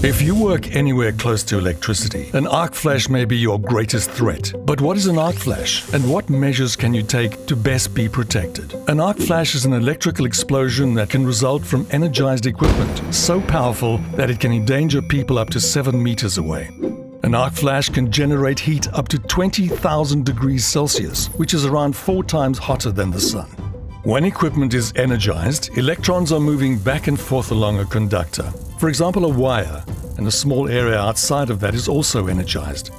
If you work anywhere close to electricity, an arc flash may be your greatest threat. But what is an arc flash, and what measures can you take to best be protected? An arc flash is an electrical explosion that can result from energized equipment, so powerful that it can endanger people up to 7 meters away. An arc flash can generate heat up to 20,000 degrees Celsius, which is around 4 times hotter than the sun. When equipment is energized, electrons are moving back and forth along a conductor. For example, a wire, and a small area outside of that is also energized.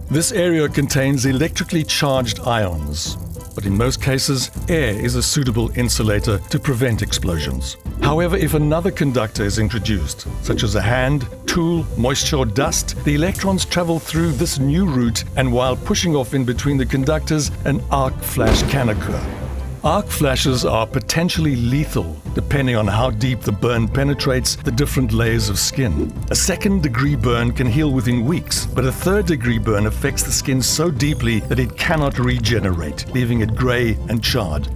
This area contains electrically charged ions, but in most cases, air is a suitable insulator to prevent explosions. However, if another conductor is introduced, such as a hand, tool, moisture or dust, the electrons travel through this new route, and while pushing off in between the conductors, an arc flash can occur. Arc flashes are potentially lethal depending on how deep the burn penetrates the different layers of skin. A second-degree burn can heal within weeks, but a third-degree burn affects the skin so deeply that it cannot regenerate, leaving it gray and charred.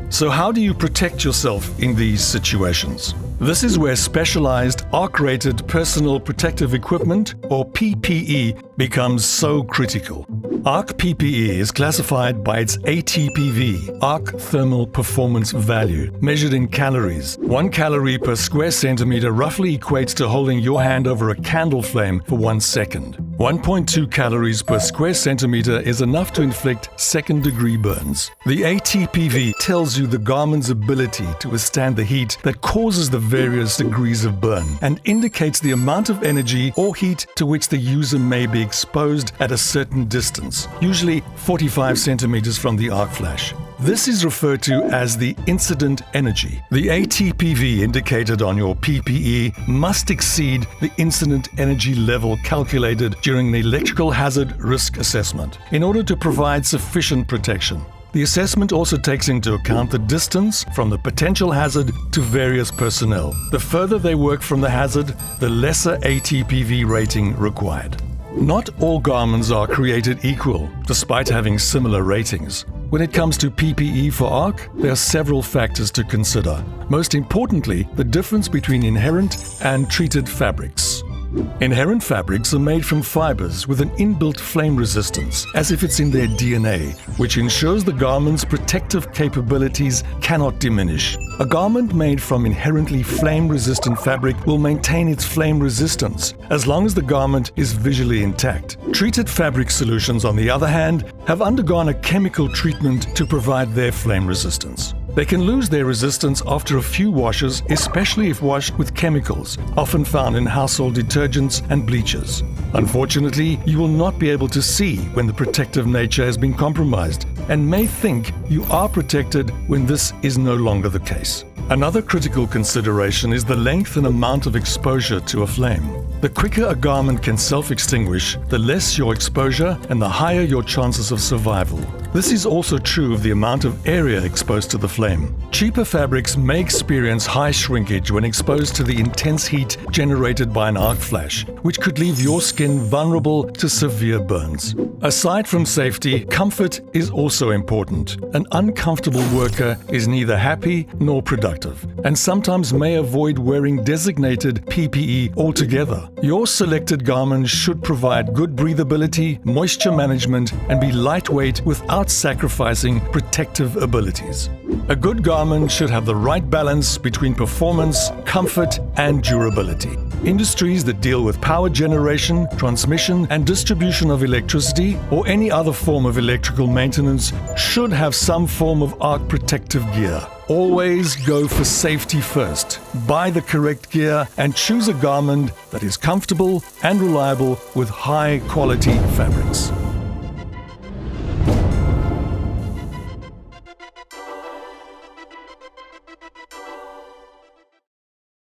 So how do you protect yourself in these situations? This is where specialized arc-rated personal protective equipment, or PPE, becomes so critical. Arc PPE is classified by its ATPV, Arc Thermal Performance Value, measured in calories. 1 calorie per square centimeter roughly equates to holding your hand over a candle flame for 1 second. 1.2 calories per square centimeter is enough to inflict second-degree burns. The ATPV tells you the garment's ability to withstand the heat that causes the various degrees of burn and indicates the amount of energy or heat to which the user may be exposed at a certain distance, usually 45 centimeters from the arc flash. This is referred to as the incident energy. The ATPV indicated on your PPE must exceed the incident energy level calculated during the electrical hazard risk assessment in order to provide sufficient protection. The assessment also takes into account the distance from the potential hazard to various personnel. The further they work from the hazard, the lesser ATPV rating required. Not all garments are created equal, despite having similar ratings. When it comes to PPE for ARC, there are several factors to consider. Most importantly, the difference between inherent and treated fabrics. Inherent fabrics are made from fibers with an inbuilt flame resistance, as if it's in their DNA, which ensures the garment's protective capabilities cannot diminish. A garment made from inherently flame-resistant fabric will maintain its flame resistance as long as the garment is visually intact. Treated fabric solutions, on the other hand, have undergone a chemical treatment to provide their flame resistance. They can lose their resistance after a few washes, especially if washed with chemicals, often found in household detergents and bleaches. Unfortunately, you will not be able to see when the protective nature has been compromised and may think you are protected when this is no longer the case. Another critical consideration is the length and amount of exposure to a flame. The quicker a garment can self-extinguish, the less your exposure and the higher your chances of survival. This is also true of the amount of area exposed to the flame. Cheaper fabrics may experience high shrinkage when exposed to the intense heat generated by an arc flash, which could leave your skin vulnerable to severe burns. Aside from safety, comfort is also important. An uncomfortable worker is neither happy nor productive, and sometimes may avoid wearing designated PPE altogether. Your selected garment should provide good breathability, moisture management, and be lightweight without sacrificing protective abilities. A good garment should have the right balance between performance, comfort, and durability. Industries that deal with power generation, transmission, and distribution of electricity, or any other form of electrical maintenance, should have some form of arc protective gear. Always go for safety first. Buy the correct gear and choose a garment that is comfortable and reliable with high-quality fabrics.